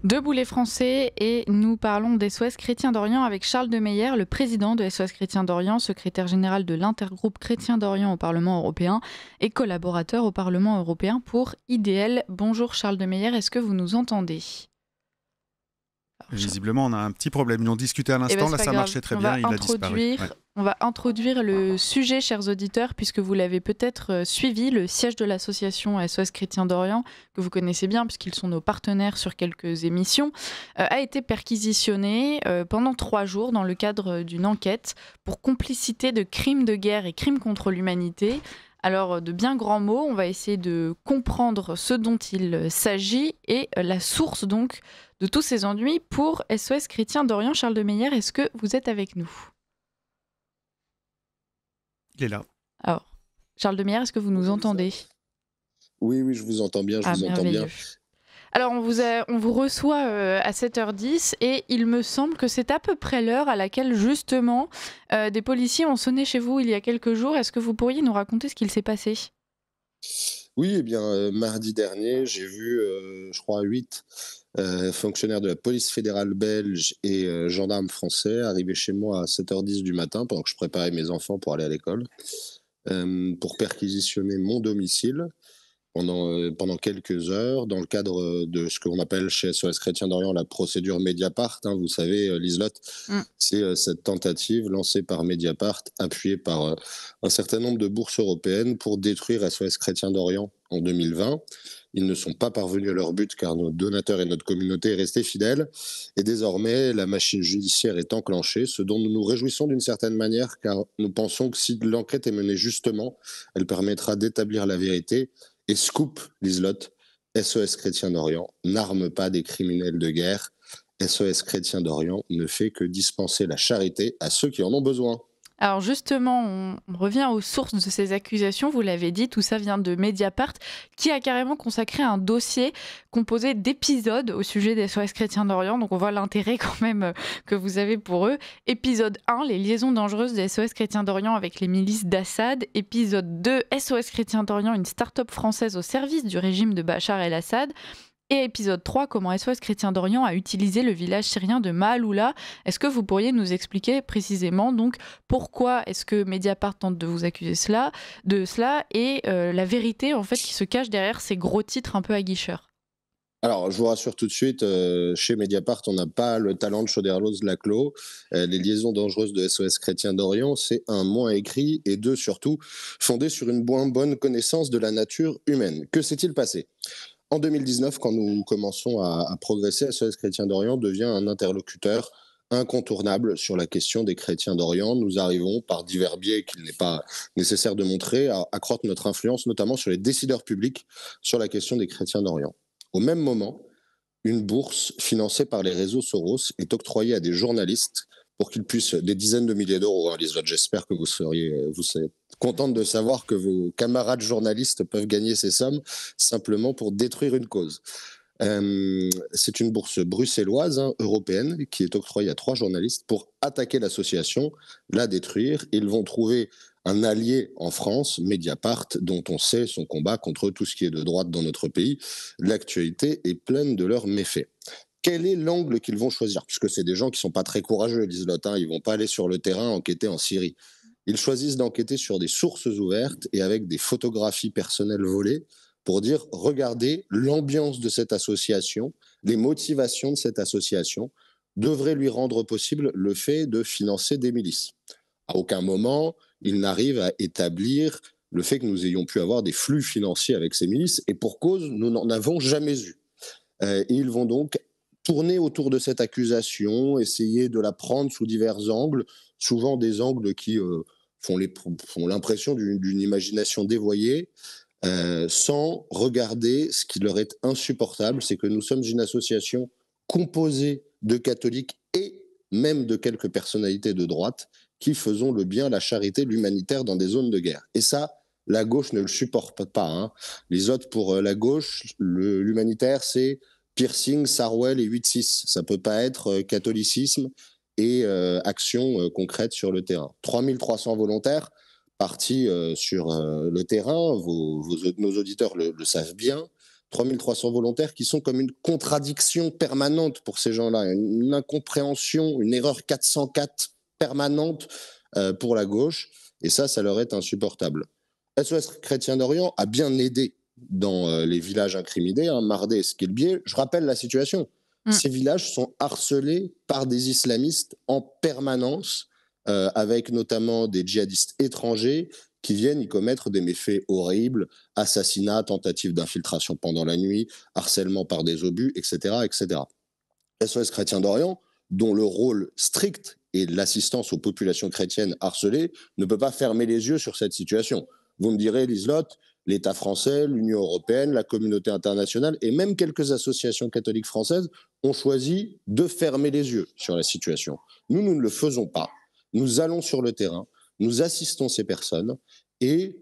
Debout les Français et nous parlons d'SOS Chrétien d'Orient avec Charles de Meyer, le président de SOS Chrétien d'Orient, secrétaire général de l'intergroupe Chrétien d'Orient au Parlement européen et collaborateur au Parlement européen pour IDL. Bonjour Charles de Meyer, est-ce que vous nous entendez? Visiblement, on a un petit problème. Ils ont discuté à l'instant, là ça marchait très bien, il a disparu. Ouais. On va introduire le sujet, chers auditeurs, puisque vous l'avez peut-être suivi, le siège de l'association SOS Chrétien d'Orient, que vous connaissez bien puisqu'ils sont nos partenaires sur quelques émissions, a été perquisitionné pendant 3 jours dans le cadre d'une enquête pour complicité de crimes de guerre et crimes contre l'humanité. Alors, de bien grands mots, on va essayer de comprendre ce dont il s'agit et la source donc de tous ces ennuis pour SOS Chrétien d'Orient. Charles de Meyer, est-ce que vous êtes avec nous? Il est là. Alors, Charles de Meyer, est-ce que vous nous entendez? Oui, je vous entends bien, vous entends bien. Alors, on vous reçoit à 7h10 et il me semble que c'est à peu près l'heure à laquelle, justement, des policiers ont sonné chez vous il y a quelques jours. Est-ce que vous pourriez nous raconter ce qu'il s'est passé? Oui, eh bien, mardi dernier, j'ai vu, je crois, 8 fonctionnaires de la police fédérale belge et gendarmes français arriver chez moi à 7h10 du matin pendant que je préparais mes enfants pour aller à l'école, pour perquisitionner mon domicile pendant quelques heures, dans le cadre de ce qu'on appelle chez SOS Chrétien d'Orient la procédure Mediapart. Hein, vous savez, Liselotte, c'est cette tentative lancée par Mediapart, appuyée par un certain nombre de bourses européennes pour détruire SOS Chrétien d'Orient en 2020. Ils ne sont pas parvenus à leur but car nos donateurs et notre communauté est restée fidèle. Et désormais, la machine judiciaire est enclenchée, ce dont nous nous réjouissons d'une certaine manière, car nous pensons que si l'enquête est menée justement, elle permettra d'établir la vérité. Et scoop, Liselotte, SOS Chrétien d'Orient n'arme pas des criminels de guerre. SOS Chrétien d'Orient ne fait que dispenser la charité à ceux qui en ont besoin. Alors justement, on revient aux sources de ces accusations. Vous l'avez dit, tout ça vient de Mediapart, qui a carrément consacré un dossier composé d'épisodes au sujet des SOS Chrétiens d'Orient. Donc on voit l'intérêt quand même que vous avez pour eux. Épisode 1, les liaisons dangereuses des SOS Chrétiens d'Orient avec les milices d'Assad. Épisode 2, SOS Chrétiens d'Orient, une start-up française au service du régime de Bachar el-Assad. Et épisode 3, comment SOS Chrétien d'Orient a utilisé le village syrien de Maaloula. Est-ce que vous pourriez nous expliquer précisément donc pourquoi est-ce que Mediapart tente de vous accuser de cela et la vérité en fait qui se cache derrière ces gros titres un peu aguicheurs? Alors, je vous rassure tout de suite, chez Mediapart, on n'a pas le talent de Choderlos-Laclos. Les liaisons dangereuses de SOS Chrétien d'Orient, c'est un, moins écrit, et deux, surtout, fondé sur une moins bonne connaissance de la nature humaine. Que s'est-il passé ? En 2019, quand nous commençons à progresser, SOS Chrétien d'Orient devient un interlocuteur incontournable sur la question des chrétiens d'Orient. Nous arrivons, par divers biais qu'il n'est pas nécessaire de montrer, à accroître notre influence, notamment sur les décideurs publics, sur la question des chrétiens d'Orient. Au même moment, une bourse financée par les réseaux Soros est octroyée à des journalistes pour qu'ils puissent, des dizaines de milliers d'euros, hein, Liselotte, j'espère que vous serez contente de savoir que vos camarades journalistes peuvent gagner ces sommes simplement pour détruire une cause. C'est une bourse bruxelloise, hein, européenne, qui est octroyée à 3 journalistes pour attaquer l'association, la détruire. Ils vont trouver un allié en France, Mediapart, dont on sait son combat contre tout ce qui est de droite dans notre pays. L'actualité est pleine de leurs méfaits. Quel est l'angle qu'ils vont choisir? Puisque c'est des gens qui ne sont pas très courageux, Liselotte, hein, ils ne vont pas aller sur le terrain enquêter en Syrie. Ils choisissent d'enquêter sur des sources ouvertes et avec des photographies personnelles volées pour dire, regardez, l'ambiance de cette association, les motivations de cette association devraient lui rendre possible le fait de financer des milices. À aucun moment, ils n'arrivent à établir le fait que nous ayons pu avoir des flux financiers avec ces milices, et pour cause, nous n'en avons jamais eu. Et ils vont donc tourner autour de cette accusation, essayer de la prendre sous divers angles, souvent des angles qui font l'impression d'une imagination dévoyée, sans regarder ce qui leur est insupportable, c'est que nous sommes une association composée de catholiques et même de quelques personnalités de droite qui faisons le bien, la charité, l'humanitaire dans des zones de guerre. Et ça, la gauche ne le supporte pas. Hein. Les autres, pour la gauche, l'humanitaire, c'est piercing, Sarwell et 8-6. Ça ne peut pas être catholicisme et action concrète sur le terrain. 3300 volontaires partis sur le terrain, nos auditeurs le savent bien. 3300 volontaires qui sont comme une contradiction permanente pour ces gens-là, une incompréhension, une erreur 404 permanente pour la gauche, et ça leur est insupportable. SOS Chrétien d'Orient a bien aidé dans les villages incriminés, Mardé et Skelbié. Je rappelle la situation. Ces villages sont harcelés par des islamistes en permanence, avec notamment des djihadistes étrangers qui viennent y commettre des méfaits horribles, assassinats, tentatives d'infiltration pendant la nuit, harcèlement par des obus, etc., etc. SOS Chrétien d'Orient, dont le rôle strict est l'assistance aux populations chrétiennes harcelées, ne peut pas fermer les yeux sur cette situation. Vous me direz, Liselotte, l'État français, l'Union européenne, la communauté internationale et même quelques associations catholiques françaises ont choisi de fermer les yeux sur la situation. Nous ne le faisons pas. Nous allons sur le terrain, nous assistons ces personnes et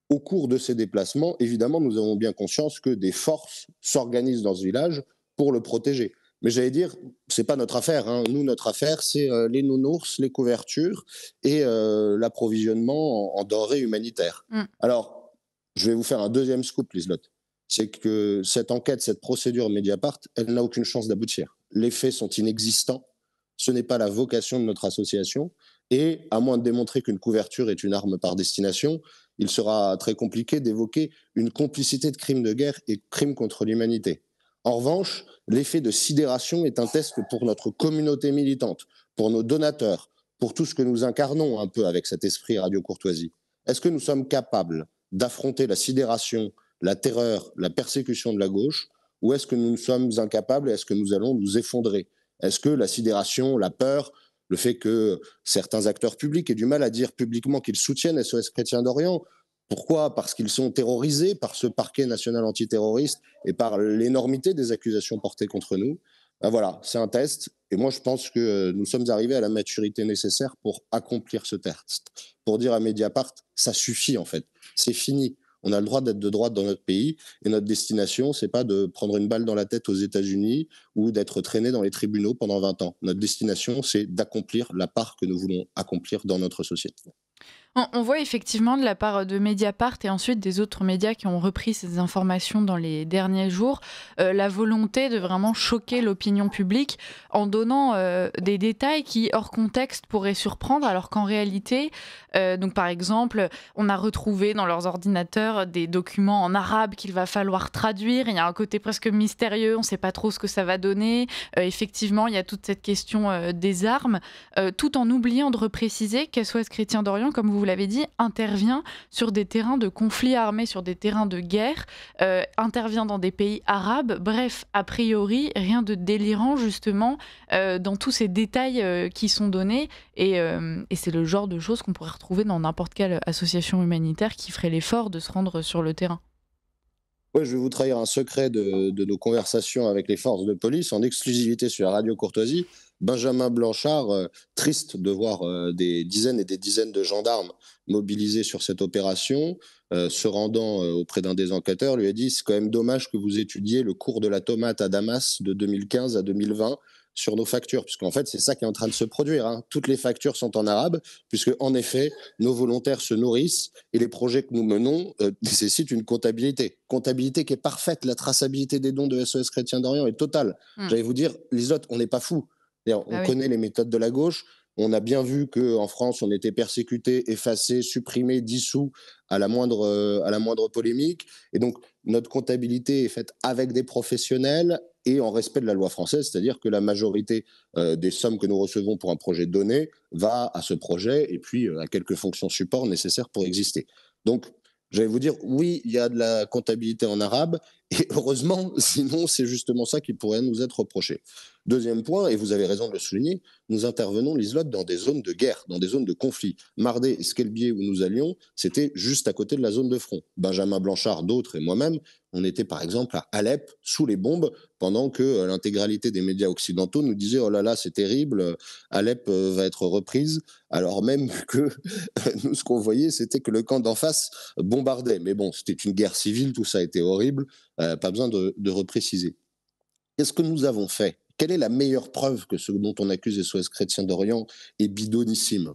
au cours de ces déplacements, évidemment, nous avons bien conscience que des forces s'organisent dans ce village pour le protéger. Mais j'allais dire, c'est pas notre affaire. Nous, notre affaire, c'est les nounours, les couvertures et l'approvisionnement en denrées humanitaires. Alors, je vais vous faire un deuxième scoop, Liselotte. C'est que cette enquête, cette procédure Mediapart, elle n'a aucune chance d'aboutir. Les faits sont inexistants. Ce n'est pas la vocation de notre association. Et à moins de démontrer qu'une couverture est une arme par destination, il sera très compliqué d'évoquer une complicité de crimes de guerre et crimes contre l'humanité. En revanche, l'effet de sidération est un test pour notre communauté militante, pour nos donateurs, pour tout ce que nous incarnons un peu avec cet esprit Radio Courtoisie. Est-ce que nous sommes capables d'affronter la sidération, la terreur, la persécution de la gauche, ou est-ce que nous sommes incapables et est-ce que nous allons nous effondrer? Est-ce que la sidération, la peur, le fait que certains acteurs publics aient du mal à dire publiquement qu'ils soutiennent SOS Chrétien d'Orient, pourquoi? Parce qu'ils sont terrorisés par ce parquet national antiterroriste et par l'énormité des accusations portées contre nous. Ben voilà, c'est un test. Et moi, je pense que nous sommes arrivés à la maturité nécessaire pour accomplir ce test. Pour dire à Mediapart, ça suffit en fait. C'est fini. On a le droit d'être de droite dans notre pays. Et notre destination, c'est pas de prendre une balle dans la tête aux États-Unis ou d'être traîné dans les tribunaux pendant 20 ans. Notre destination, c'est d'accomplir la part que nous voulons accomplir dans notre société. On voit effectivement de la part de Mediapart et ensuite des autres médias qui ont repris ces informations dans les derniers jours, la volonté de vraiment choquer l'opinion publique en donnant des détails qui, hors contexte, pourraient surprendre, alors qu'en réalité, donc par exemple, on a retrouvé dans leurs ordinateurs des documents en arabe qu'il va falloir traduire. Il y a un côté presque mystérieux, on ne sait pas trop ce que ça va donner. Effectivement, il y a toute cette question des armes, tout en oubliant de repréciser qu'SOS Chrétien d'Orient, comme vous l'avez dit, intervient sur des terrains de conflits armés, sur des terrains de guerre, intervient dans des pays arabes. Bref, a priori, rien de délirant justement dans tous ces détails qui sont donnés. Et c'est le genre de choses qu'on pourrait retrouver dans n'importe quelle association humanitaire qui ferait l'effort de se rendre sur le terrain. Ouais, je vais vous trahir un secret de nos conversations avec les forces de police en exclusivité sur la Radio Courtoisie. Benjamin Blanchard, triste de voir des dizaines et des dizaines de gendarmes mobilisés sur cette opération, se rendant auprès d'un des enquêteurs, lui a dit « C'est quand même dommage que vous étudiez le cours de la tomate à Damas de 2015 à 2020 sur nos factures, puisqu'en fait, c'est ça qui est en train de se produire. Toutes les factures sont en arabe, puisque en effet, nos volontaires se nourrissent et les projets que nous menons nécessitent une comptabilité. Comptabilité qui est parfaite. La traçabilité des dons de SOS Chrétien d'Orient est totale. J'allais vous dire, Liselotte, on n'est pas fous. On connaît les méthodes de la gauche. On a bien vu qu'en France, on était persécuté, effacé, supprimé, dissous à la moindre polémique. Et donc, notre comptabilité est faite avec des professionnels et en respect de la loi française, c'est-à-dire que la majorité des sommes que nous recevons pour un projet donné va à ce projet et puis à quelques fonctions support nécessaires pour exister. Donc, j'allais vous dire, oui, il y a de la comptabilité en arabe, et heureusement, sinon c'est justement ça qui pourrait nous être reproché. Deuxième point, et vous avez raison de le souligner, nous intervenons, Liselotte, dans des zones de guerre, dans des zones de conflit. Mardé et Skelbié, où nous allions, c'était juste à côté de la zone de front. Benjamin Blanchard, d'autres et moi-même, on était par exemple à Alep, sous les bombes, pendant que l'intégralité des médias occidentaux nous disaient « Oh là là, c'est terrible, Alep va être reprise », alors même que nous, ce qu'on voyait, c'était que le camp d'en face bombardait. Mais bon, c'était une guerre civile, tout ça était horrible, pas besoin de repréciser. Qu'est-ce que nous avons fait? Quelle est la meilleure preuve que ce dont on accuse SOS Chrétien d'Orient est bidonissime?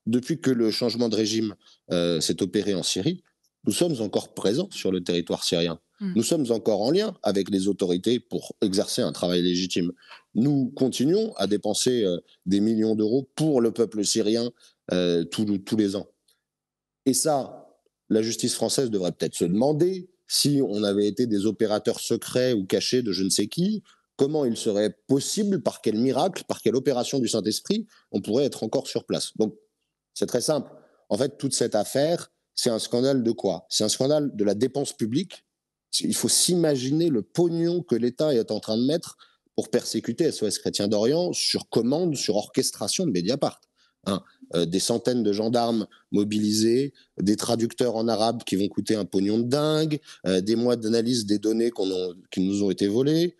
Depuis que le changement de régime s'est opéré en Syrie, nous sommes encore présents sur le territoire syrien. Nous sommes encore en lien avec les autorités pour exercer un travail légitime. Nous continuons à dépenser des millions d'euros pour le peuple syrien tous les ans. Et ça, la justice française devrait peut-être se demander si on avait été des opérateurs secrets ou cachés de je ne sais qui, comment il serait possible, par quel miracle, par quelle opération du Saint-Esprit, on pourrait être encore sur place. Donc, c'est très simple. En fait, toute cette affaire, c'est un scandale de quoi? C'est un scandale de la dépense publique. Il faut s'imaginer le pognon que l'État est en train de mettre pour persécuter SOS Chrétien d'Orient sur commande, sur orchestration de Mediapart. Hein, des centaines de gendarmes mobilisés, des traducteurs en arabe qui vont coûter un pognon de dingue, des mois d'analyse des données qui nous ont été volées.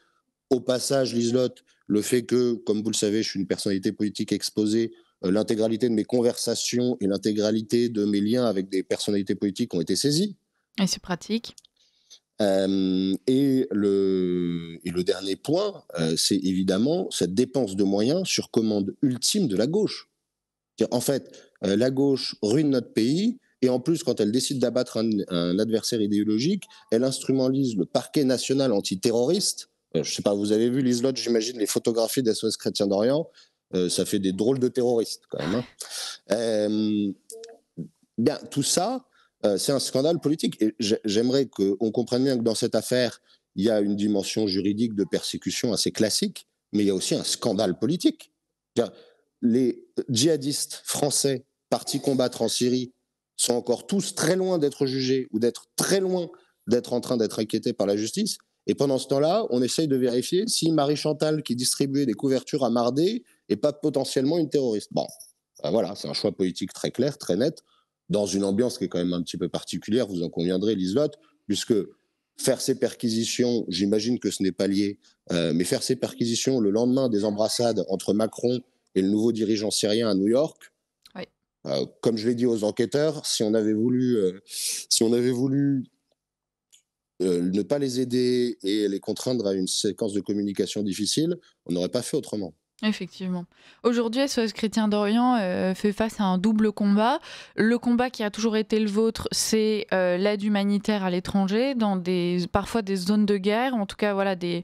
Au passage, Liselotte, le fait que, comme vous le savez, je suis une personnalité politique exposée, l'intégralité de mes conversations et l'intégralité de mes liens avec des personnalités politiques ont été saisis. Et c'est pratique. Et le dernier point, c'est évidemment cette dépense de moyens sur commande ultime de la gauche. En fait, la gauche ruine notre pays, et en plus, quand elle décide d'abattre un adversaire idéologique, elle instrumentalise le parquet national antiterroriste. Je ne sais pas, vous avez vu, Liselotte, j'imagine, les photographies d'SOS Chrétien d'Orient, ça fait des drôles de terroristes, quand même. Hein. Bien, tout ça, c'est un scandale politique. Et j'aimerais qu'on comprenne bien que dans cette affaire, il y a une dimension juridique de persécution assez classique, mais il y a aussi un scandale politique. Les djihadistes français partis combattre en Syrie sont encore tous très loin d'être jugés ou d'être très loin d'être en train d'être inquiétés par la justice. Et pendant ce temps-là, on essaye de vérifier si Marie Chantal, qui distribuait des couvertures à Mardé, n'est pas potentiellement une terroriste. Bon, ben voilà, c'est un choix politique très clair, très net, dans une ambiance qui est quand même un petit peu particulière, vous en conviendrez, Liselotte, puisque faire ces perquisitions, j'imagine que ce n'est pas lié, mais faire ces perquisitions le lendemain des embrassades entre Macron et le nouveau dirigeant syrien à New York, oui. Comme je l'ai dit aux enquêteurs, si on avait voulu ne pas les aider et les contraindre à une séquence de communication difficile, on n'aurait pas fait autrement. Effectivement. Aujourd'hui, SOS Chrétien d'Orient fait face à un double combat. Le combat qui a toujours été le vôtre, c'est l'aide humanitaire à l'étranger, dans parfois des zones de guerre, en tout cas voilà, des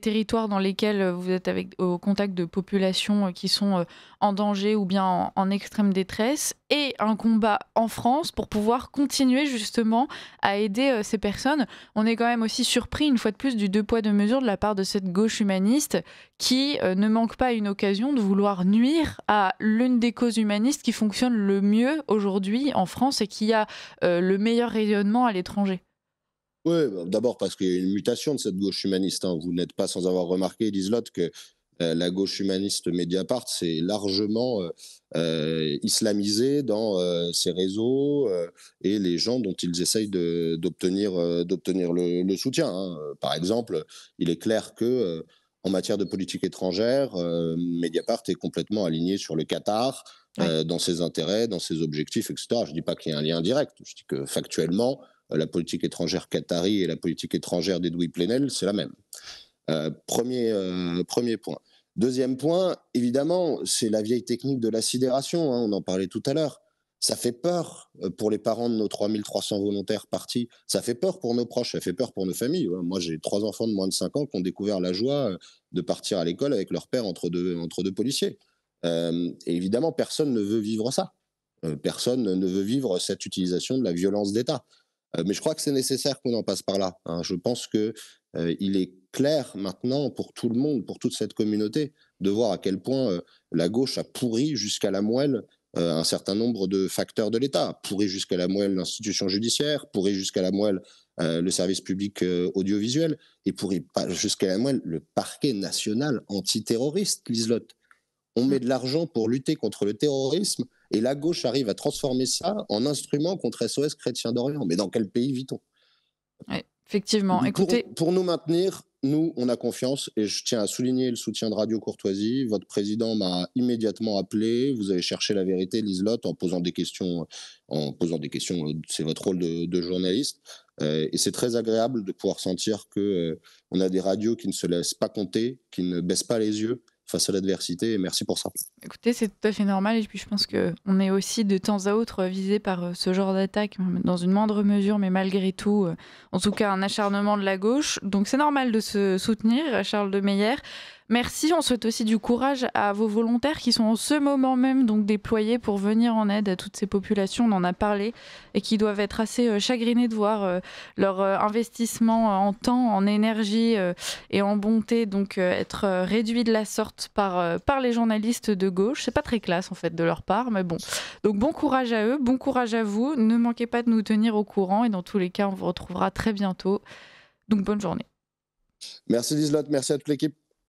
territoires dans lesquels vous êtes au contact de populations qui sont en danger ou bien en extrême détresse, et un combat en France pour pouvoir continuer justement à aider ces personnes. On est quand même aussi surpris, une fois de plus, du deux poids deux mesures de la part de cette gauche humaniste qui ne manque pas une occasion de vouloir nuire à l'une des causes humanistes qui fonctionne le mieux aujourd'hui en France et qui a le meilleur rayonnement à l'étranger. Oui, d'abord parce qu'il y a une mutation de cette gauche humaniste. Hein. Vous n'êtes pas sans avoir remarqué, Liselotte, que la gauche humaniste Mediapart s'est largement islamisée dans ses réseaux et les gens dont ils essayent d'obtenir le soutien. Hein. Par exemple, il est clair que en matière de politique étrangère, Mediapart est complètement aligné sur le Qatar, dans ses intérêts, dans ses objectifs, etc. Je ne dis pas qu'il y a un lien direct, je dis que factuellement, la politique étrangère qatari et la politique étrangère d'Edoui Plenel, c'est la même. Premier point. Deuxième point, évidemment, c'est la vieille technique de la sidération, hein, on en parlait tout à l'heure. Ça fait peur pour les parents de nos 3300 volontaires partis, ça fait peur pour nos proches, ça fait peur pour nos familles. Moi, j'ai 3 enfants de moins de 5 ans qui ont découvert la joie de partir à l'école avec leur père entre deux policiers. Et évidemment, personne ne veut vivre ça. Personne ne veut vivre cette utilisation de la violence d'État. Mais je crois que c'est nécessaire qu'on en passe par là. Hein. Je pense qu'il est clair maintenant pour tout le monde, pour toute cette communauté, de voir à quel point la gauche a pourri jusqu'à la moelle un certain nombre de facteurs de l'État, pourri jusqu'à la moelle l'institution judiciaire, pourri jusqu'à la moelle le service public audiovisuel, et pourri jusqu'à la moelle le parquet national antiterroriste, Liselotte. On met de l'argent pour lutter contre le terrorisme, et la gauche arrive à transformer ça en instrument contre SOS Chrétien d'Orient. Mais dans quel pays vit-on? Oui, effectivement. Pour nous maintenir, nous, on a confiance, et je tiens à souligner le soutien de Radio Courtoisie. Votre président m'a immédiatement appelé. Vous avez cherché la vérité, Liselotte, en posant des questions. C'est votre rôle de journaliste. Et c'est très agréable de pouvoir sentir qu'on a des radios qui ne se laissent pas compter, qui ne baissent pas les yeux, face à l'adversité, et merci pour ça. Écoutez, c'est tout à fait normal, et puis je pense qu'on est aussi de temps à autre visé par ce genre d'attaque, dans une moindre mesure, mais malgré tout, en tout cas un acharnement de la gauche. Donc c'est normal de se soutenir, Charles de Meyer. Merci, on souhaite aussi du courage à vos volontaires qui sont en ce moment même donc déployés pour venir en aide à toutes ces populations, on en a parlé, et qui doivent être assez chagrinés de voir leur investissement en temps, en énergie et en bonté donc être réduit de la sorte par les journalistes de gauche. C'est pas très classe en fait de leur part, mais bon. Donc bon courage à eux, bon courage à vous, ne manquez pas de nous tenir au courant, et dans tous les cas on vous retrouvera très bientôt. Donc bonne journée. Merci Liselotte, merci à toute l'équipe.